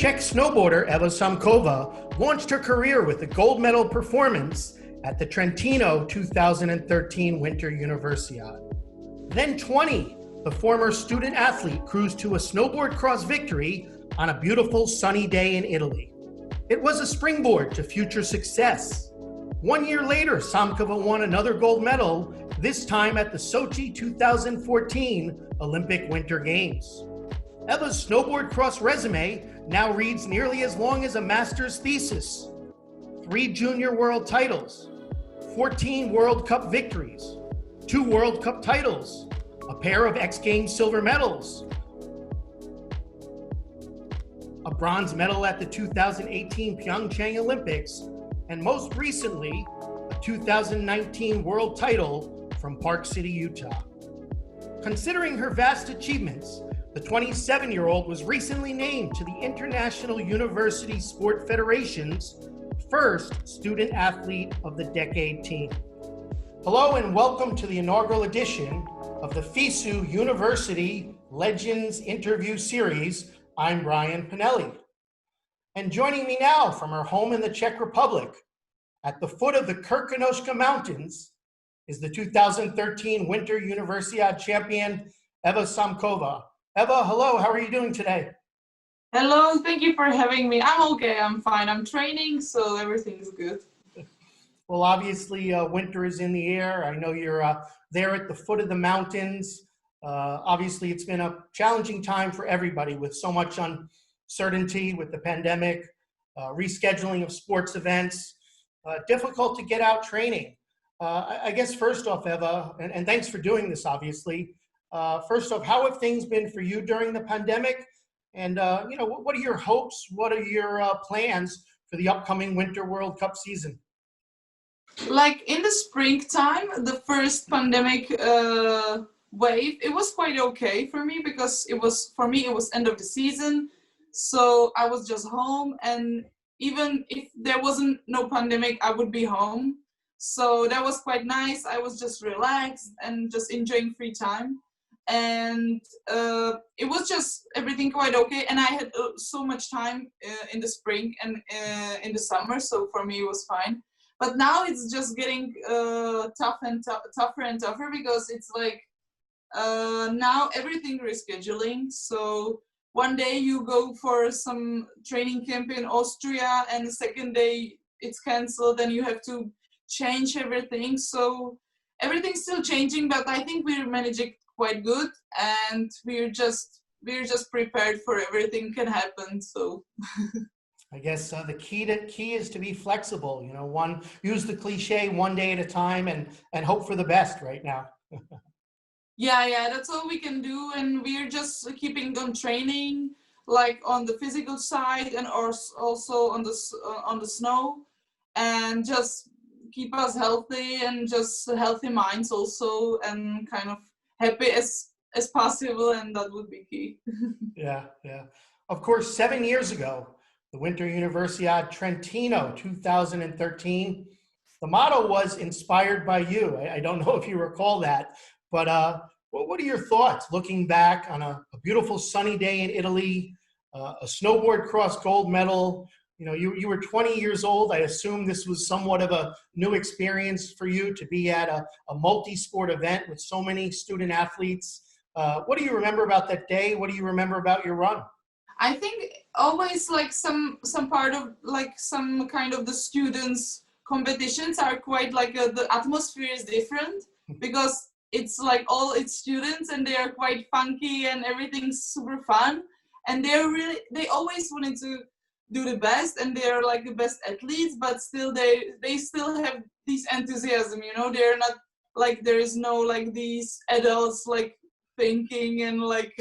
Czech snowboarder Eva Samkova launched her career with a gold medal performance at the Trentino 2013 Winter Universiade. Then 20, the former student athlete cruised to a snowboard cross victory on a beautiful sunny day in Italy. It was a springboard to future success. 1 year later, Samkova won another gold medal, this time at the Sochi 2014 Olympic Winter Games. Eva's snowboard cross resume now reads nearly as long as a master's thesis. 3 junior world titles, 14 World Cup victories, 2 World Cup titles, a pair of X Games silver medals, a bronze medal at the 2018 Pyeongchang Olympics, and most recently, a 2019 world title from Park City, Utah. Considering her vast achievements, the 27-year-old was recently named to the International University Sport Federation's first Student Athlete of the Decade team. Hello and welcome to the inaugural edition of the FISU University Legends Interview Series. I'm Brian Pinelli. And joining me now from her home in the Czech Republic, at the foot of the Krkonoška Mountains, is the 2013 Winter Universiade champion, Eva Samkova. Eva, hello, how are you doing today? Hello, thank you for having me. I'm okay, I'm fine. I'm training, so everything's good. Well, obviously, winter is in the air. I know you're there at the foot of the mountains. Obviously, it's been a challenging time for everybody with so much uncertainty with the pandemic, rescheduling of sports events, difficult to get out training. I guess first off, Eva, and thanks for doing this, obviously. First off, how have things been for you during the pandemic? And, what are your hopes? What are your plans for the upcoming Winter World Cup season? Like in the springtime, the first pandemic wave, it was quite okay for me because it was end of the season. So I was just home, and even if there wasn't no pandemic, I would be home. So that was quite nice. I was just relaxed and just enjoying free time. And it was just everything quite okay, and I had so much time in the spring and in the summer, so for me it was fine. But now it's just getting tougher and tougher because it's like now everything rescheduling. So one day you go for some training camp in Austria, and the second day it's cancelled, and you have to change everything. So everything's still changing, but I think we're managing quite good, and we're just prepared for everything can happen. So I guess the key is to be flexible. Use the cliche one day at a time and hope for the best right now. yeah, that's all we can do, and we're just keeping on training, like on the physical side and also on the snow, and just keep us healthy and just healthy minds also, and kind of happy as possible, and that would be key. Yeah. Of course, 7 years ago, the Winter Universiade Trentino 2013, the motto was inspired by you. I don't know if you recall that, but what are your thoughts looking back on a beautiful sunny day in Italy, a snowboard cross gold medal? You were 20 years old. I assume this was somewhat of a new experience for you to be at a multi-sport event with so many student athletes. What do you remember about that day? What do you remember about your run? I think always like some part of like some kind of the students competitions are quite like the atmosphere is different because it's like all it's students, and they are quite funky and everything's super fun, and they always wanted to do the best, and they're like the best athletes, but still they still have this enthusiasm, they're not like, there is no like these adults like thinking and like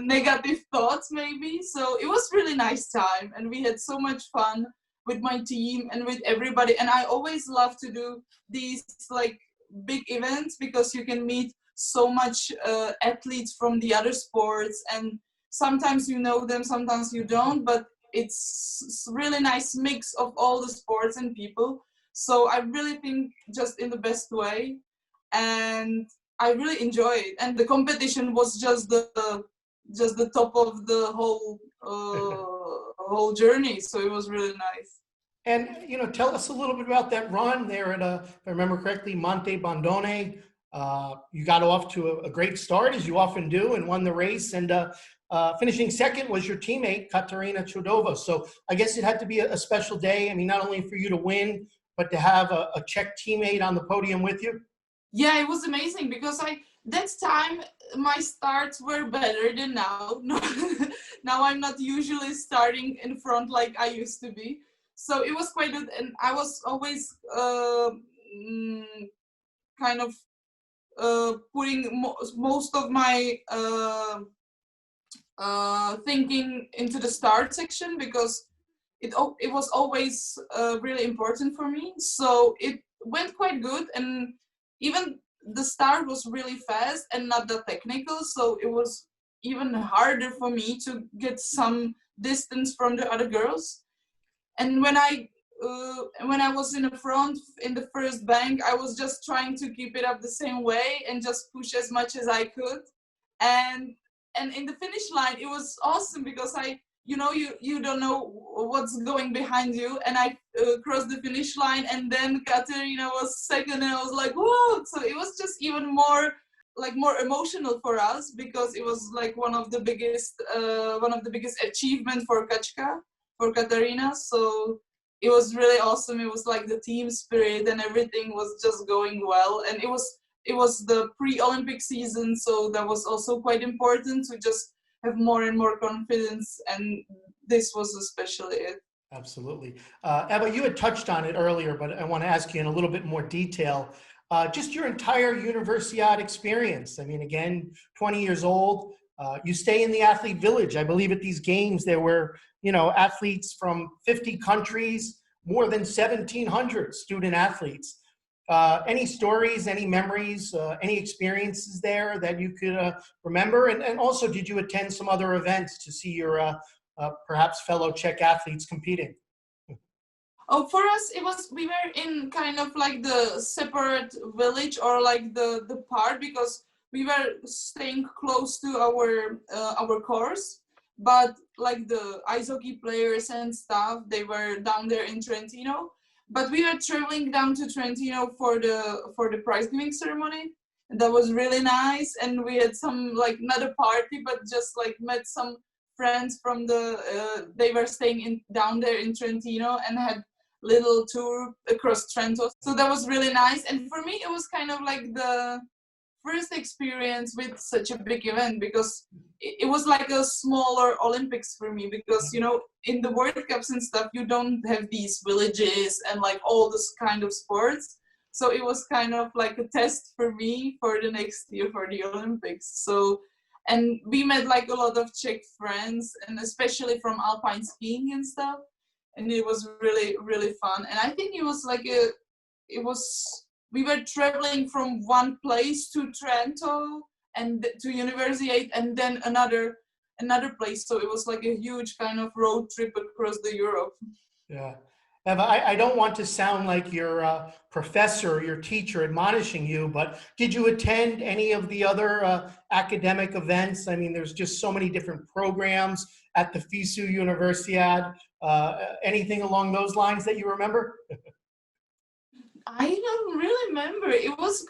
negative thoughts maybe. So it was really nice time, and we had so much fun with my team and with everybody, and I always love to do these like big events because you can meet so much athletes from the other sports, and sometimes you know them, sometimes you don't, but it's really nice mix of all the sports and people. So I really think just in the best way, and I really enjoy it. And the competition was just the just the top of the whole journey. So it was really nice. And, tell us a little bit about that run there at, if I remember correctly, Monte Bondone. You got off to a great start, as you often do, and won the race. And finishing second was your teammate, Katarina Chodova. So I guess it had to be a special day. I mean, not only for you to win, but to have a Czech teammate on the podium with you. Yeah, it was amazing because that time my starts were better than now. Now I'm not usually starting in front like I used to be. So it was quite good, and I was always kind of putting most of my thinking into the start section because it was always really important for me. So it went quite good, and even the start was really fast and not that technical. So it was even harder for me to get some distance from the other girls. And when I was in the front in the first bank, I was just trying to keep it up the same way and just push as much as I could. And in the finish line, it was awesome because you don't know what's going behind you. And I crossed the finish line, and then Katerina was second, and I was like, whoa! So it was just even more emotional for us because it was like one of the biggest achievement for Kachka, for Katarina. So it was really awesome. It was like the team spirit and everything was just going well. And it was the pre-Olympic season, so that was also quite important to just have more and more confidence. And this was especially it. Absolutely. Eva, you had touched on it earlier, but I want to ask you in a little bit more detail. Just your entire Universiade experience. I mean, again, 20 years old, you stay in the athlete village. I believe at these games there were, athletes from 50 countries, more than 1,700 student athletes. Any stories, any memories, any experiences there that you could remember? And also, did you attend some other events to see your perhaps fellow Czech athletes competing? Oh, for us, we were in kind of like the separate village or like the part because we were staying close to our course, but like the ice hockey players and stuff, they were down there in Trentino. But we were traveling down to Trentino for the prize giving ceremony. And that was really nice. And we had some like not a party, but just like met some friends from they were staying down there in Trentino and had little tour across Trento. So that was really nice. And for me, it was kind of like the first experience with such a big event because it was like a smaller Olympics for me because, in the World Cups and stuff, you don't have these villages and like all this kind of sports. So it was kind of like a test for me for the next year for the Olympics. So, and we met like a lot of Czech friends and especially from alpine skiing and stuff. And it was really, really fun. And I think it was like we were traveling from one place to Trento and to Universiade and then another place. So it was like a huge kind of road trip across the Europe. Yeah. Eva, I don't want to sound like your professor or your teacher admonishing you, but did you attend any of the other academic events? I mean, there's just so many different programs at the FISU Universiade. Anything along those lines that you remember? I don't really remember. It's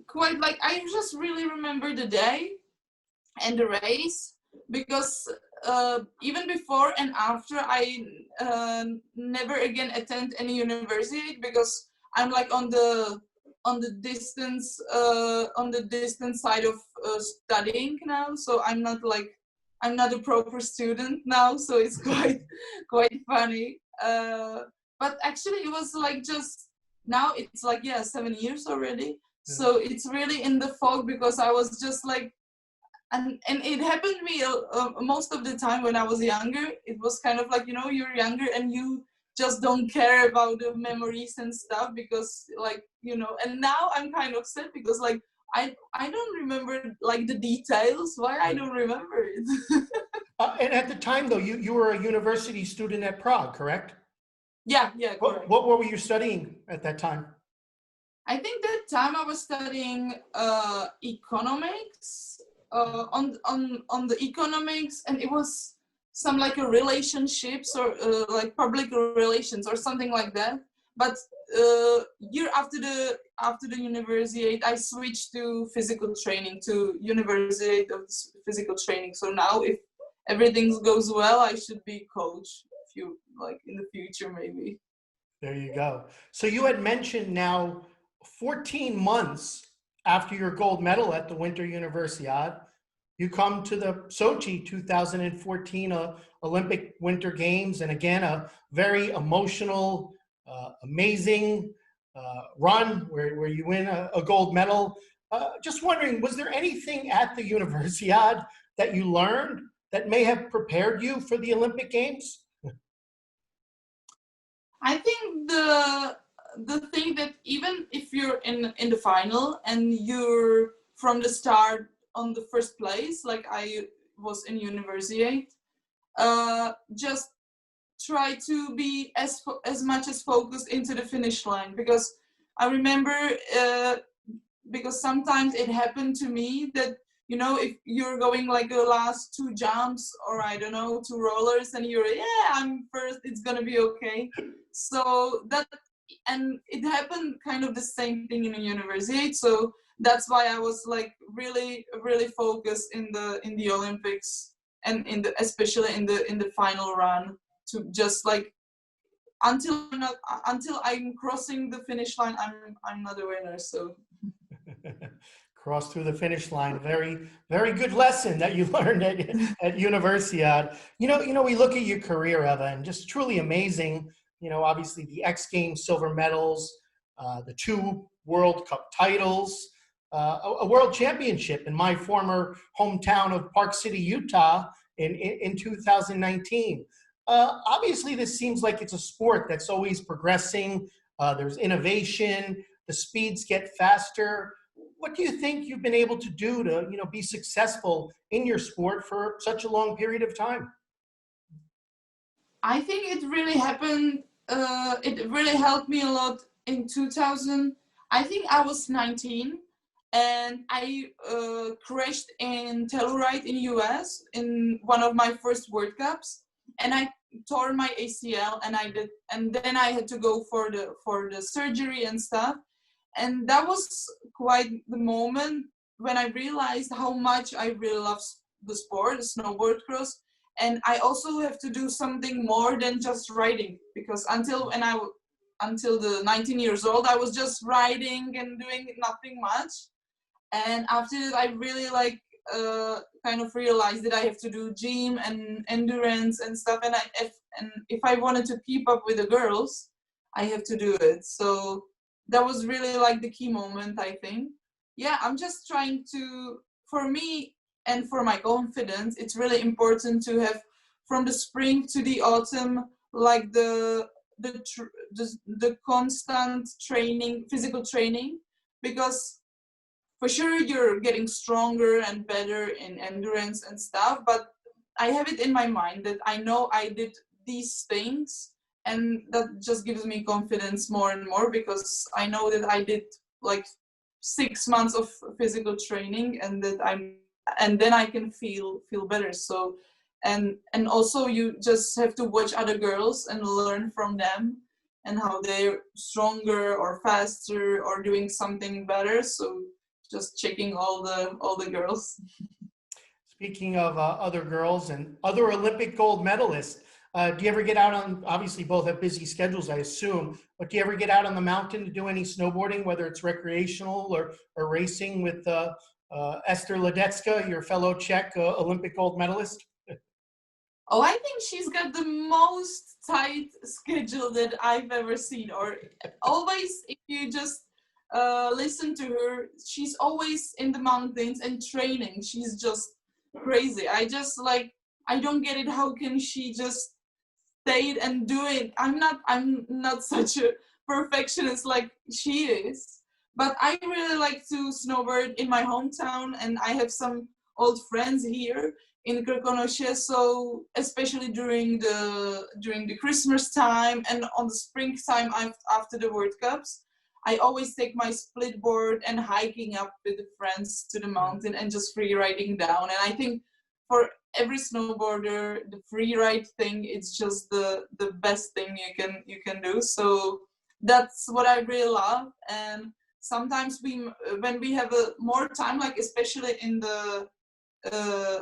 quite like, I just really remember the day and the race because even before and after I never again attend any university because I'm like on the distance side of studying now. So I'm not a proper student now. So it's quite funny. But actually it was like just now it's like 7 years already. Yeah. So it's really in the fog because I was just like, and it happened to me most of the time when I was younger. It was kind of like, you're younger and you just don't care about the memories and stuff because and now I'm kind of sad because like I don't remember like the details. Why I don't remember it. And at the time though, you were a university student at Prague, correct? Yeah. What were you studying at that time? I think that time I was studying economics on the economics, and it was some like a relationships or like public relations or something like that. But year after the universiade, I switched to physical training, to Universiade of Physical Training. So now, if everything goes well, I should be coach. If you like in the future, maybe. There you go. So you had mentioned now 14 months after your gold medal at the Winter Universiade, you come to the Sochi 2014 Olympic Winter Games, and again, a very emotional, amazing run where you win a gold medal. Just wondering, was there anything at the Universiade that you learned that may have prepared you for the Olympic Games? I think the thing that even if you're in the final and you're from the start on the first place, like I was in Universiade, just try to be as much as focused into the finish line, because I remember because sometimes it happened to me that, you know, if you're going like the last two jumps or I don't know, two rollers, and you're, yeah, I'm first, it's gonna be okay. So that, and it happened kind of the same thing in the university. So that's why I was like really focused in the Olympics, and especially in the final run, to just like until I'm crossing the finish line, I'm not a winner. So Cross through the finish line. Very good lesson that you learned at Universiade. We look at your career, Eva, and just truly amazing. Obviously the X Games silver medals, the 2 World Cup titles, a World Championship in my former hometown of Park City, Utah, in 2019. Obviously, this seems like it's a sport that's always progressing. There's innovation. The speeds get faster. What do you think you've been able to do to, be successful in your sport for such a long period of time? I think it really happened. It really helped me a lot in 2000. I think I was 19, and I crashed in Telluride in US in one of my first World Cups, and I tore my ACL, and then I had to go for the surgery and stuff. And that was quite the moment when I realized how much I really love the sport, the snowboard cross. And I also have to do something more than just riding, because until the 19 years old, I was just riding and doing nothing much. And after that, I really kind of realized that I have to do gym and endurance and stuff. And if I wanted to keep up with the girls, I have to do it. So that was really like the key moment, I think. Yeah, I'm just trying to, for me and for my confidence, it's really important to have from the spring to the autumn, like the constant training, physical training, because for sure you're getting stronger and better in endurance and stuff, but I have it in my mind that I know I did these things, and that just gives me confidence more and more, because I know that I did like 6 months of physical training, and then I can feel better. So and also you just have to watch other girls and learn from them and how they're stronger or faster or doing something better. So just checking all the girls. Speaking of other girls and other Olympic gold medalists, do you ever get out on, obviously both have busy schedules, I assume, but do you ever get out on the mountain to do any snowboarding, whether it's recreational or racing with Esther Ledecka, your fellow Czech Olympic gold medalist? Oh, I think she's got the most tight schedule that I've ever seen. Or always, if you just listen to her, she's always in the mountains and training. She's just crazy. I don't get it. How can she just stay and do it? I'm not such a perfectionist like she is, but I really like to snowboard in my hometown, and I have some old friends here in Krkonoše, so especially during the Christmas time and on the springtime after the World Cups, I always take my split board and hiking up with the friends to the mountain and just free riding down. And I think for every snowboarder, the free ride thing, it's just the best thing you can do. So that's what I really love. And sometimes when we have more time, like especially in the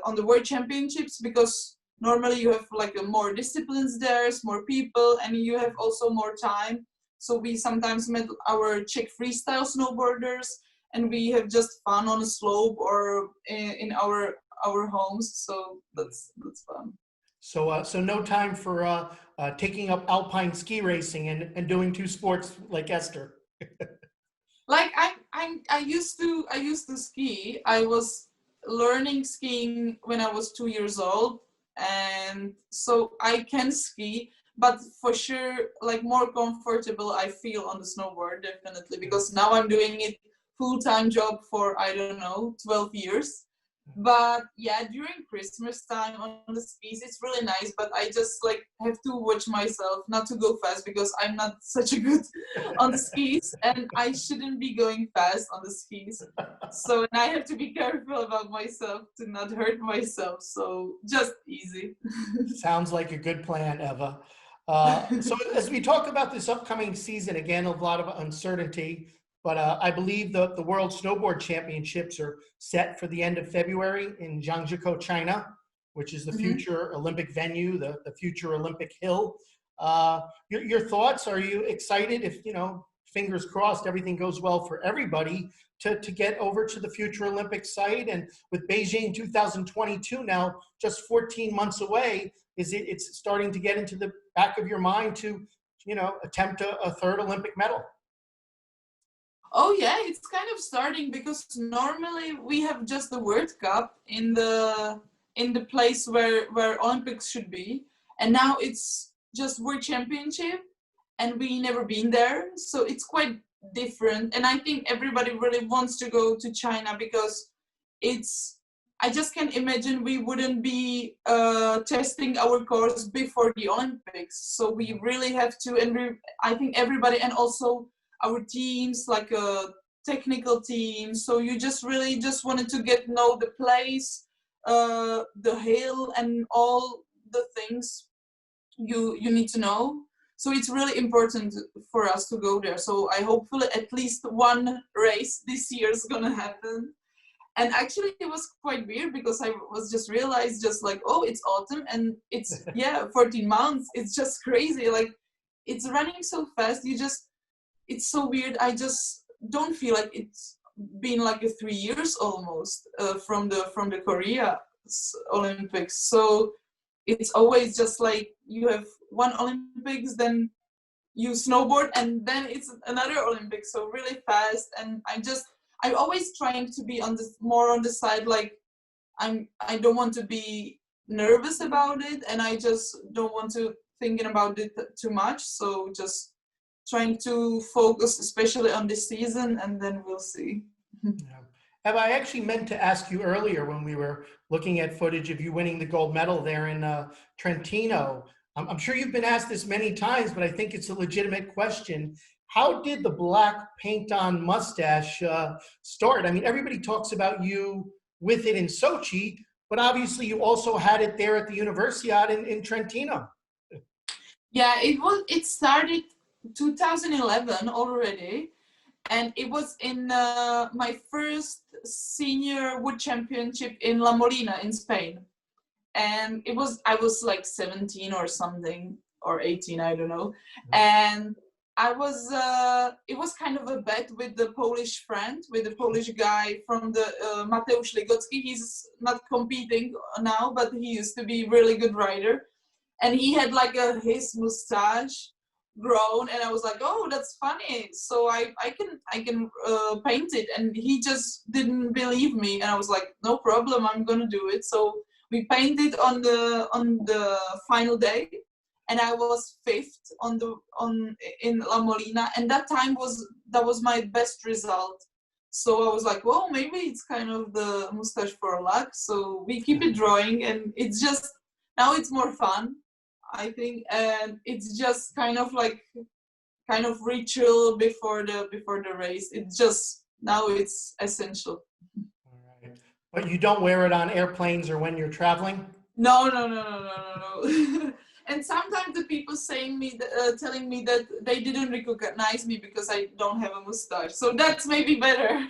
on the World Championships, because normally you have like more disciplines, there's more people, and you have also more time. So we sometimes met our Czech freestyle snowboarders, and we have just fun on a slope or in our homes. So that's fun. So no time for taking up alpine ski racing and doing two sports like Esther. Like I used to ski. I was learning skiing when I was 2 years old, and so I can ski. But for sure, like more comfortable I feel on the snowboard, definitely, because now I'm doing it full-time job for, I don't know, 12 years. But yeah, during Christmas time on the skis, it's really nice, but I just like have to watch myself not to go fast, because I'm not such a good on the skis, and I shouldn't be going fast on the skis. So, and I have to be careful about myself to not hurt myself. So just easy. Sounds like a good plan, Eva. So as we talk about this upcoming season, again, a lot of uncertainty, but I believe the World Snowboard Championships are set for the end of February in Zhangjiakou, China, which is the future Olympic venue, the future Olympic hill. Your thoughts? Are you excited if, fingers crossed, everything goes well for everybody to get over to the future Olympic site? And with Beijing 2022 now just 14 months away, it's starting to get into the back of your mind to, attempt a third Olympic medal? Oh yeah, it's kind of starting, because normally we have just the World Cup in the place where Olympics should be, and now it's just World Championship, and we never been there, so it's quite different. And I think everybody really wants to go to China, because I just can't imagine we wouldn't be testing our course before the Olympics. So we really have to, and I think everybody, and also our teams, like a technical team. So you just really just wanted to know the place, the hill, and all the things you need to know. So it's really important for us to go there. So I hopefully at least one race this year is gonna happen. And actually it was quite weird, because I was just realized just like, oh, it's autumn, and it's 14 months. It's just crazy. Like it's running so fast. It's so weird. I just don't feel like it's been like 3 years almost from the Korea Olympics. So it's always just like you have one Olympics, then you snowboard, and then it's another Olympics. So really fast. And I'm always trying to be more on the side, like I don't want to be nervous about it, and I just don't want to thinking about it too much. So just trying to focus especially on this season, and then we'll see. Yeah. Eva, I actually meant to ask you earlier when we were looking at footage of you winning the gold medal there in Trentino. I'm sure you've been asked this many times, but I think it's a legitimate question. How did the black paint-on mustache start? I mean, everybody talks about you with it in Sochi, but obviously you also had it there at the Universiade in Trentino. Yeah, it started 2011 already, and it was in my first senior wood championship in La Molina in Spain. And I was like 17 or something, or 18, I don't know. And it was kind of a bet with the Polish friend, with the Polish guy from the Mateusz Legocki. He's not competing now, but he used to be a really good rider. And he had like his mustache grown, and I was like, oh, that's funny. So I can paint it. And he just didn't believe me, and I was like, no problem, I'm gonna do it. So we painted on the final day, and I was fifth in La Molina, and that was my best result. So I was like, well, maybe it's kind of the mustache for luck. So we keep it drawing, and it's just now it's more fun, I think, and it's just kind of like kind of ritual before the race. It's just now it's essential. All right. But you don't wear it on airplanes or when you're traveling? No. And sometimes the people telling me that they didn't recognize me because I don't have a mustache. So that's maybe better.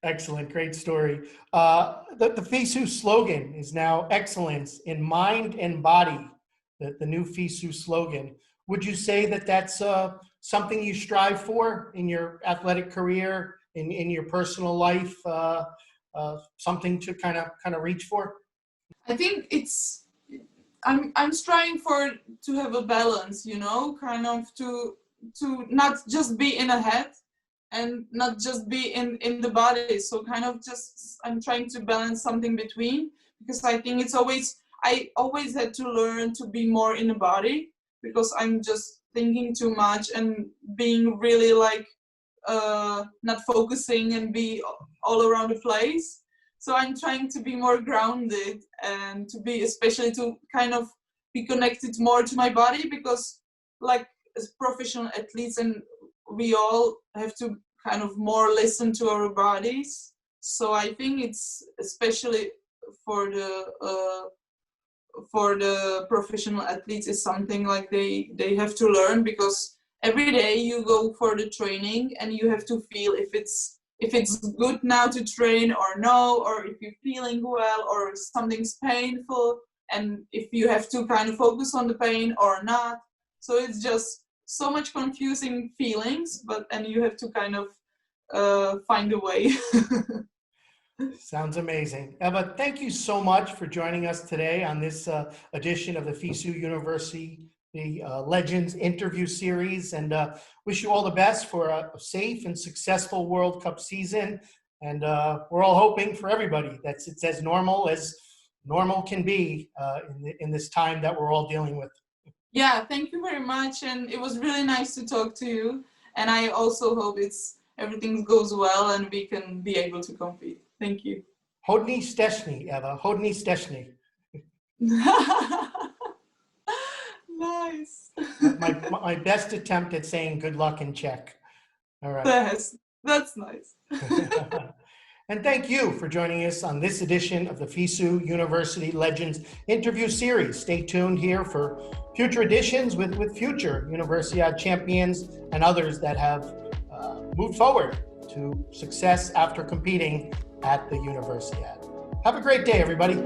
Excellent, great story. The FISU slogan is now excellence in mind and body, the new FISU slogan. Would you say that that's something you strive for in your athletic career, in your personal life, something to kind of reach for? I think I'm striving to have a balance, kind of to not just be in a head and not just be in the body. So kind of just I'm trying to balance something between, because I think I always had to learn to be more in the body, because I'm just thinking too much and being really like not focusing and be all around the place. So I'm trying to be more grounded and especially to kind of be connected more to my body, because like as professional athletes, and we all have to kind of more listen to our bodies. So I think it's especially for the professional athletes is something like they have to learn, because every day you go for the training and you have to feel if it's good now to train or no, or if you're feeling well or something's painful, and if you have to kind of focus on the pain or not. So it's just so much confusing feelings, and you have to kind of find a way. Sounds amazing. Eva, thank you so much for joining us today on this edition of the FISU University Legends interview series, and wish you all the best for a safe and successful World Cup season. And we're all hoping for everybody that it's as normal can be in this time that we're all dealing with. Yeah, thank you very much. And it was really nice to talk to you. And I also hope everything goes well and we can be able to compete. Thank you. Hodný Stešný, Eva. Hodný Stešný. Nice. My best attempt at saying good luck in Czech. All right. That's nice. And thank you for joining us on this edition of the FISU University Legends interview series. Stay tuned here for future editions with future Universiade champions and others that have moved forward to success after competing at the Universiade. Have a great day, everybody.